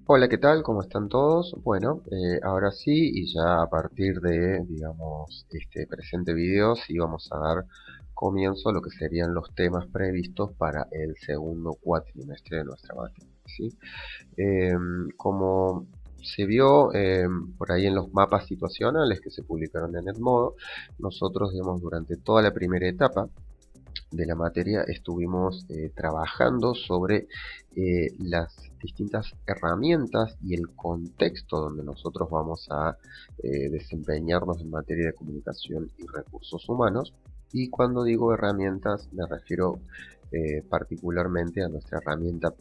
Hola, ¿qué tal? ¿Cómo están todos? Bueno, ahora sí, y ya a partir de, digamos, este presente video, sí vamos a dar comienzo a lo que serían los temas previstos para el segundo cuatrimestre de nuestra materia, ¿sí? Como se vio por ahí en los mapas situacionales que se publicaron en Edmodo, nosotros, digamos, durante toda la primera etapa de la materia estuvimos trabajando sobre las distintas herramientas y el contexto donde nosotros vamos a desempeñarnos en materia de comunicación y recursos humanos. Y cuando digo herramientas me refiero particularmente a nuestra herramienta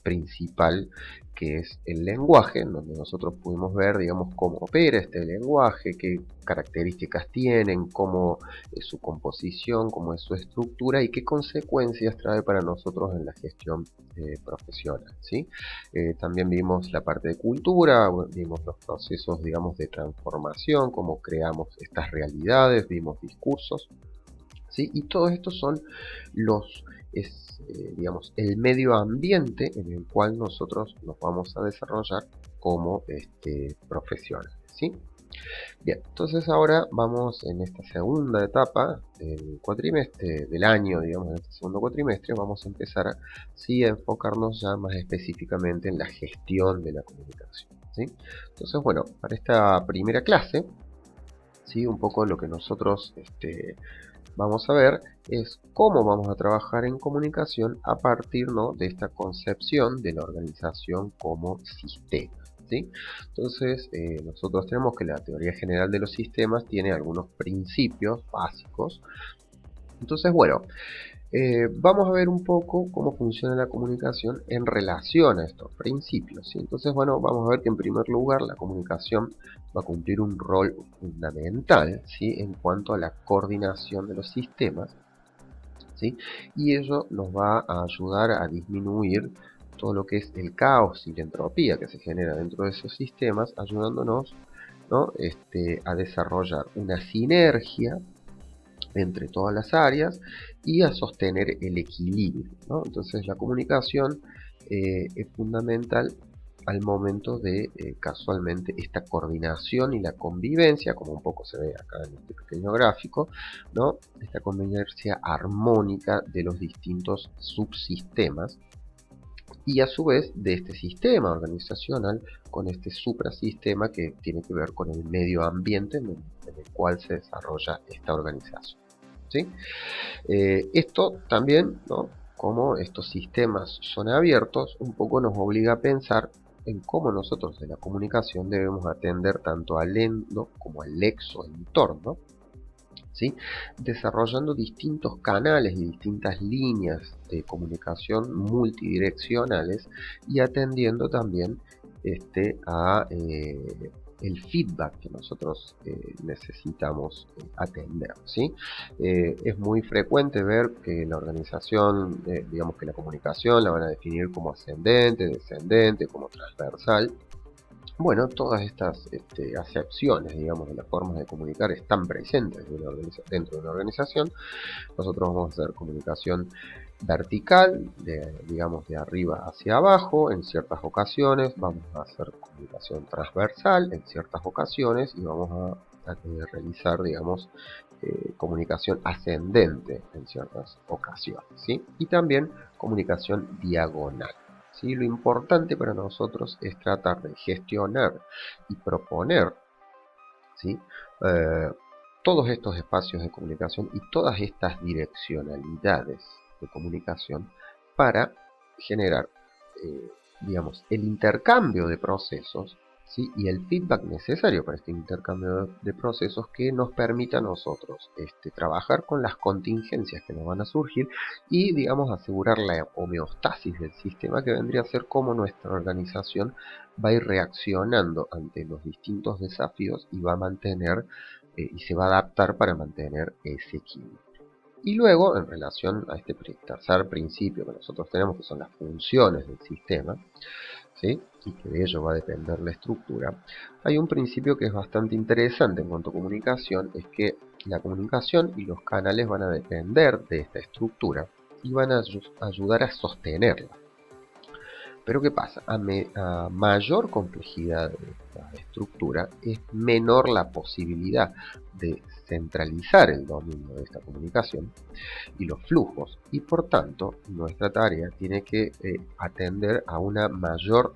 principal, que es el lenguaje, en donde nosotros pudimos ver, digamos, cómo opera este lenguaje, qué características tienen, cómo es su composición, cómo es su estructura y qué consecuencias trae para nosotros en la gestión profesional, ¿sí? También vimos la parte de cultura, vimos los procesos, digamos, de transformación, cómo creamos estas realidades, vimos discursos, ¿sí? Y todos estos son digamos, el medio ambiente en el cual nosotros nos vamos a desarrollar como profesionales, ¿sí? Bien, entonces ahora vamos en esta segunda etapa del cuatrimestre, del año, digamos, en este segundo cuatrimestre, vamos a empezar sí, a enfocarnos ya más específicamente en la gestión de la comunicación, ¿sí? Entonces, bueno, para esta primera clase, ¿sí? Un poco lo que nosotros vamos a ver es cómo vamos a trabajar en comunicación a partir, ¿no?, de esta concepción de la organización como sistema, ¿sí? Entonces, nosotros tenemos que la teoría general de los sistemas tiene algunos principios básicos. Entonces, bueno, vamos a ver un poco cómo funciona la comunicación en relación a estos principios, ¿sí? Entonces, bueno, vamos a ver que en primer lugar la comunicación va a cumplir un rol fundamental, ¿sí?, en cuanto a la coordinación de los sistemas, ¿sí? Y ello nos va a ayudar a disminuir todo lo que es el caos y la entropía que se genera dentro de esos sistemas, ayudándonos, ¿no?, a desarrollar una sinergia entre todas las áreas y a sostener el equilibrio, ¿no? Entonces la comunicación es fundamental al momento de casualmente esta coordinación y la convivencia, como un poco se ve acá en este pequeño gráfico, ¿no?, esta convivencia armónica de los distintos subsistemas y a su vez de este sistema organizacional con este suprasistema que tiene que ver con el medio ambiente en el cual se desarrolla esta organización, ¿sí? Esto también, ¿no?, como estos sistemas son abiertos, un poco nos obliga a pensar en cómo nosotros de la comunicación debemos atender tanto al endo como al exoentorno, ¿sí?, desarrollando distintos canales y distintas líneas de comunicación multidireccionales y atendiendo también a el feedback que nosotros necesitamos atender, ¿sí? Es muy frecuente ver que la organización, digamos que la comunicación la van a definir como ascendente, descendente, como transversal. Bueno, todas estas acepciones, digamos, de las formas de comunicar están presentes dentro de una organización. Nosotros vamos a hacer comunicación vertical, digamos, de arriba hacia abajo en ciertas ocasiones. Vamos a hacer comunicación transversal en ciertas ocasiones y vamos a realizar, digamos, comunicación ascendente en ciertas ocasiones, ¿sí? Y también comunicación diagonal, ¿sí? Lo importante para nosotros es tratar de gestionar y proponer, ¿sí?, eh, todos estos espacios de comunicación y todas estas direccionalidades de comunicación para generar, digamos, el intercambio de procesos, ¿sí?, y el feedback necesario para este intercambio de procesos que nos permita a nosotros trabajar con las contingencias que nos van a surgir y, digamos, asegurar la homeostasis del sistema, que vendría a ser cómo nuestra organización va a ir reaccionando ante los distintos desafíos y va a mantener y se va a adaptar para mantener ese equilibrio. Y luego, en relación a este tercer principio que nosotros tenemos, que son las funciones del sistema, ¿sí?, y que de ello va a depender la estructura, hay un principio que es bastante interesante en cuanto a comunicación, es que la comunicación y los canales van a depender de esta estructura y van a ayudar a sostenerla. Pero ¿qué pasa? A mayor complejidad de esta estructura, es menor la posibilidad de centralizar el dominio de esta comunicación y los flujos, y por tanto nuestra tarea tiene que atender a una mayor,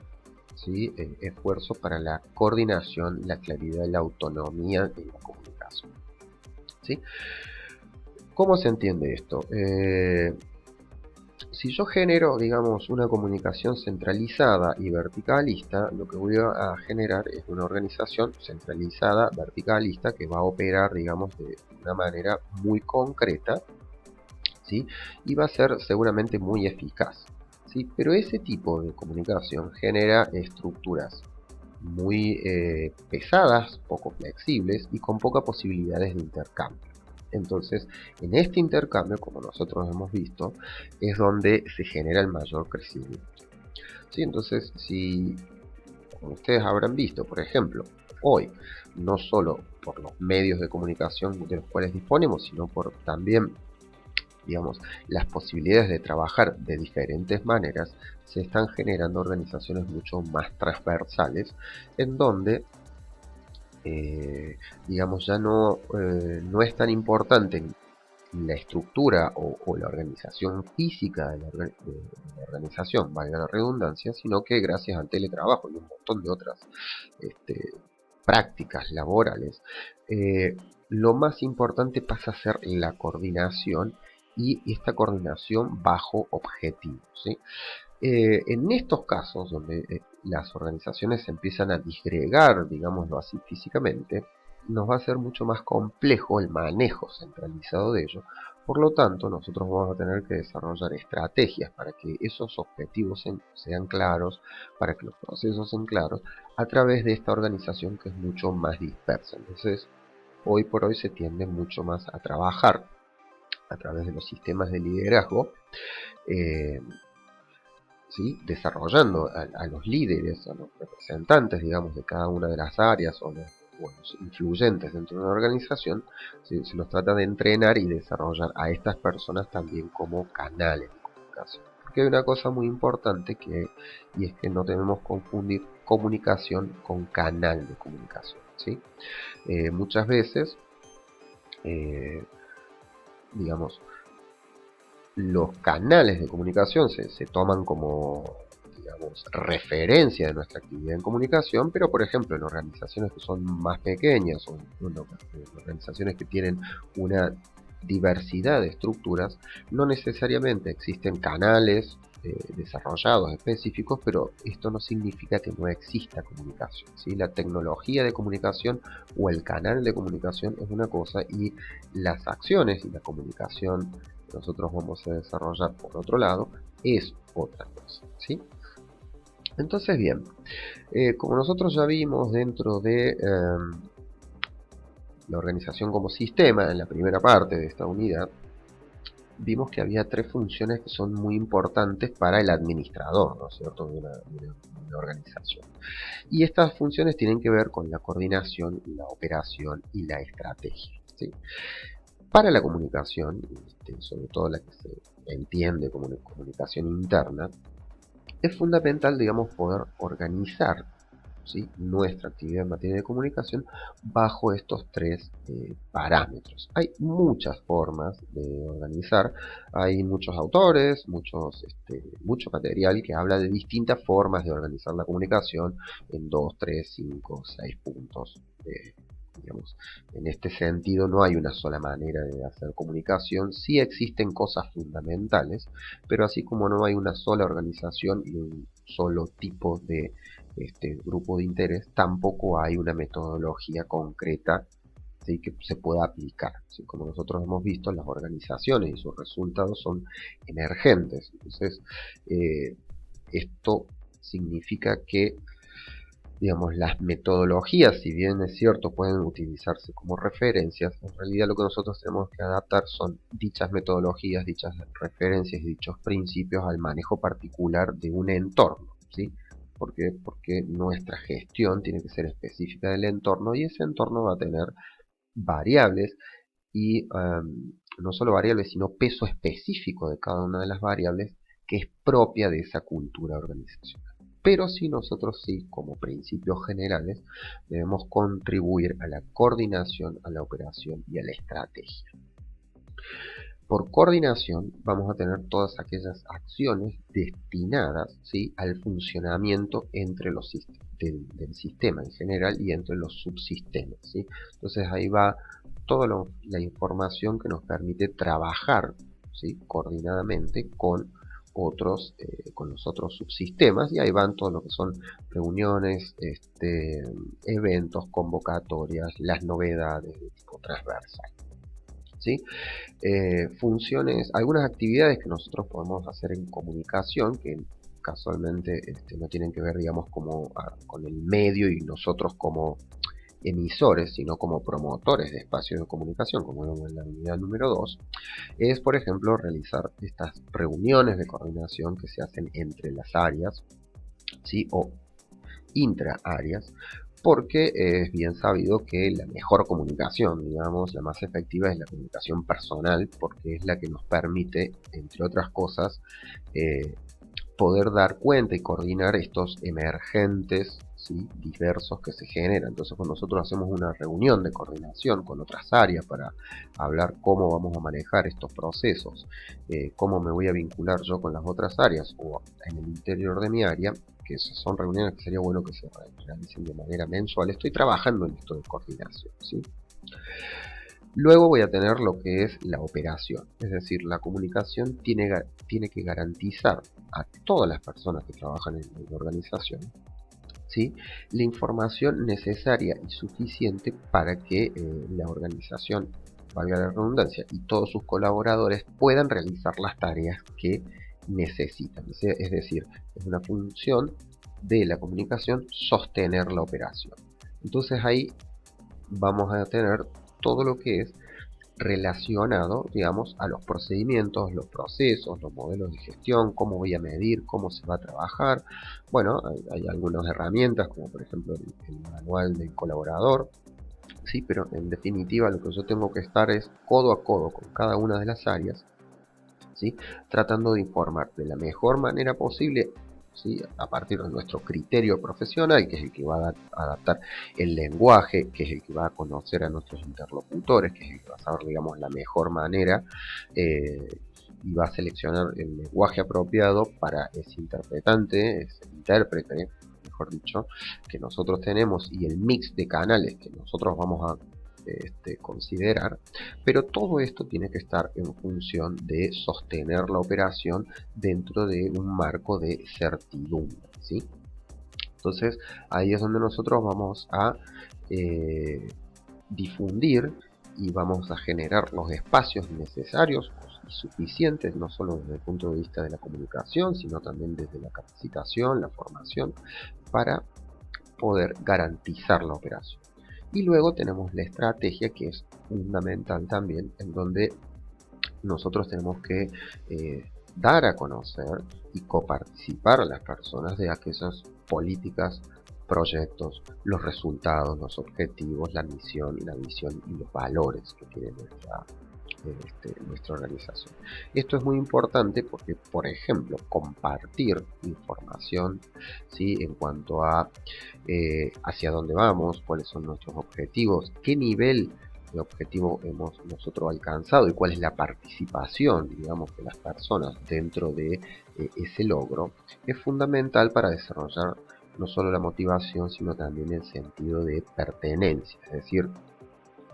¿sí?, esfuerzo para la coordinación, la claridad y la autonomía de la comunicación, ¿sí? ¿Cómo se entiende esto? Si yo genero, digamos, una comunicación centralizada y verticalista, lo que voy a generar es una organización centralizada, verticalista, que va a operar, digamos, de una manera muy concreta, ¿sí? Y va a ser seguramente muy eficaz, ¿sí? Pero ese tipo de comunicación genera estructuras muy pesadas, poco flexibles y con pocas posibilidades de intercambio. Entonces, en este intercambio, como nosotros hemos visto, es donde se genera el mayor crecimiento, ¿sí? Entonces, si, como ustedes habrán visto, por ejemplo, hoy, no solo por los medios de comunicación de los cuales disponemos, sino por también, digamos, las posibilidades de trabajar de diferentes maneras, se están generando organizaciones mucho más transversales, en donde digamos, ya no es tan importante la estructura o la organización física de la organización, valga la redundancia, sino que gracias al teletrabajo y un montón de otras prácticas laborales, lo más importante pasa a ser la coordinación, y esta coordinación bajo objetivos, ¿sí? En estos casos, donde las organizaciones se empiezan a disgregar, digámoslo así, físicamente, nos va a ser mucho más complejo el manejo centralizado de ello. Por lo tanto, nosotros vamos a tener que desarrollar estrategias para que esos objetivos sean claros, para que los procesos sean claros, a través de esta organización que es mucho más dispersa. Entonces, hoy por hoy se tiende mucho más a trabajar a través de los sistemas de liderazgo, eh, ¿sí?, desarrollando a los líderes, a los representantes, digamos, de cada una de las áreas, o los influyentes dentro de una organización. ¿Sí? Se los trata de entrenar y desarrollar a estas personas también como canales de comunicación. Porque hay una cosa muy importante, y es que no debemos confundir comunicación con canal de comunicación, ¿sí? Muchas veces, digamos, los canales de comunicación se toman como, digamos, referencia de nuestra actividad en comunicación, pero por ejemplo en organizaciones que son más pequeñas, o bueno, en organizaciones que tienen una diversidad de estructuras, no necesariamente existen canales desarrollados específicos, pero esto no significa que no exista comunicación, ¿sí? La tecnología de comunicación o el canal de comunicación es una cosa, y las acciones y la comunicación que nosotros vamos a desarrollar por otro lado es otra cosa, ¿sí? Entonces, bien, como nosotros ya vimos dentro de la organización como sistema, en la primera parte de esta unidad, vimos que había tres funciones que son muy importantes para el administrador, ¿no es cierto?, de una organización. Y estas funciones tienen que ver con la coordinación, la operación y la estrategia, ¿sí? Para la comunicación, sobre todo la que se entiende como una comunicación interna, es fundamental, digamos, poder organizar, ¿sí?, nuestra actividad en materia de comunicación bajo estos tres parámetros. Hay muchas formas de organizar, hay muchos autores, mucho material que habla de distintas formas de organizar la comunicación en 2, 3, 5, 6 puntos. Digamos, en este sentido no hay una sola manera de hacer comunicación. Sí existen cosas fundamentales, pero así como no hay una sola organización y un solo tipo de grupo de interés, tampoco hay una metodología concreta, ¿sí?, que se pueda aplicar, ¿sí? Como nosotros hemos visto, las organizaciones y sus resultados son emergentes. Entonces, esto significa que, digamos, las metodologías, si bien es cierto, pueden utilizarse como referencias, en realidad lo que nosotros tenemos que adaptar son dichas metodologías, dichas referencias y dichos principios al manejo particular de un entorno, ¿sí? ¿Por qué? Porque nuestra gestión tiene que ser específica del entorno, y ese entorno va a tener variables, y no solo variables, sino peso específico de cada una de las variables, que es propia de esa cultura organizacional. Pero sí, nosotros sí, como principios generales, debemos contribuir a la coordinación, a la operación y a la estrategia. Por coordinación vamos a tener todas aquellas acciones destinadas, ¿sí?, al funcionamiento entre los del sistema en general y entre los subsistemas, ¿sí? Entonces ahí va toda la información que nos permite trabajar, ¿sí?, coordinadamente con los otros subsistemas, y ahí van todo lo que son reuniones, eventos, convocatorias, las novedades de tipo transversal, ¿sí? Funciones, algunas actividades que nosotros podemos hacer en comunicación, que casualmente no tienen que ver, digamos, con el medio y nosotros como emisores, sino como promotores de espacios de comunicación, como vemos en la unidad número 2, es, por ejemplo, realizar estas reuniones de coordinación que se hacen entre las áreas, ¿sí?, o intra-áreas, porque es bien sabido que la mejor comunicación, digamos, la más efectiva es la comunicación personal, porque es la que nos permite, entre otras cosas, poder dar cuenta y coordinar estos emergentes, ¿sí?, diversos que se generan. Entonces, cuando nosotros hacemos una reunión de coordinación con otras áreas para hablar cómo vamos a manejar estos procesos, cómo me voy a vincular yo con las otras áreas o en el interior de mi área, que son reuniones que sería bueno que se realicen de manera mensual, estoy trabajando en esto de coordinación, ¿sí? Luego voy a tener lo que es la operación, es decir, la comunicación tiene que garantizar a todas las personas que trabajan en la organización, ¿sí?, la información necesaria y suficiente para que la organización, valga la redundancia, y todos sus colaboradores puedan realizar las tareas que necesitan. Es decir, es una función de la comunicación sostener la operación. Entonces ahí vamos a tener todo lo que es relacionado, digamos, a los procedimientos, los procesos, los modelos de gestión, cómo voy a medir, cómo se va a trabajar. Bueno, hay algunas herramientas, como por ejemplo el manual del colaborador, sí, pero en definitiva lo que yo tengo que estar es codo a codo con cada una de las áreas, ¿sí?, tratando de informar de la mejor manera posible, ¿sí?, a partir de nuestro criterio profesional, que es el que va a adaptar el lenguaje, que es el que va a conocer a nuestros interlocutores, que es el que va a saber, digamos, la mejor manera, y va a seleccionar el lenguaje apropiado para ese interpretante, ese intérprete, mejor dicho, que nosotros tenemos, y el mix de canales que nosotros vamos a considerar. Pero todo esto tiene que estar en función de sostener la operación dentro de un marco de certidumbre, ¿sí? Entonces ahí es donde nosotros vamos a difundir y vamos a generar los espacios necesarios y suficientes, no solo desde el punto de vista de la comunicación, sino también desde la capacitación, la formación, para poder garantizar la operación. Y luego tenemos la estrategia, que es fundamental también, en donde nosotros tenemos que dar a conocer y coparticipar a las personas de aquellas políticas, proyectos, los resultados, los objetivos, la misión, la visión y los valores que tiene nuestra organización. Esto es muy importante porque, por ejemplo, compartir información, ¿sí?, en cuanto a hacia dónde vamos, cuáles son nuestros objetivos, qué nivel de objetivo hemos nosotros alcanzado y cuál es la participación, digamos, de las personas dentro de ese logro, es fundamental para desarrollar no solo la motivación, sino también el sentido de pertenencia. Es decir,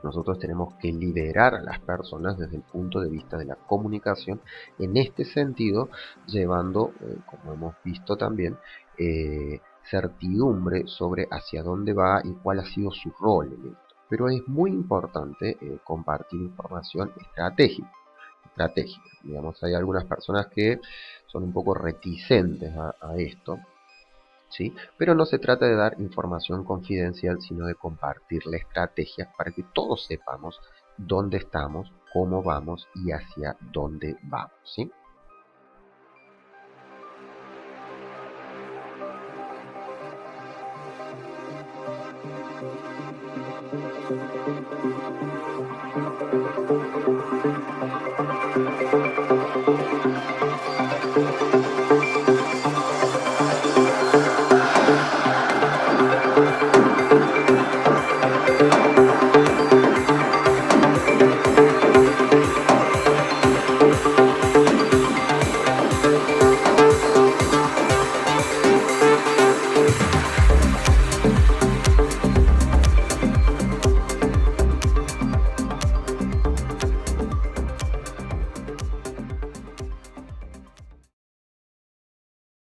nosotros tenemos que liderar a las personas desde el punto de vista de la comunicación, en este sentido, llevando, como hemos visto también, certidumbre sobre hacia dónde va y cuál ha sido su rol en esto. Pero es muy importante compartir información estratégica. Digamos, hay algunas personas que son un poco reticentes a esto, ¿sí? Pero no se trata de dar información confidencial, sino de compartir la estrategia para que todos sepamos dónde estamos, cómo vamos y hacia dónde vamos, ¿sí?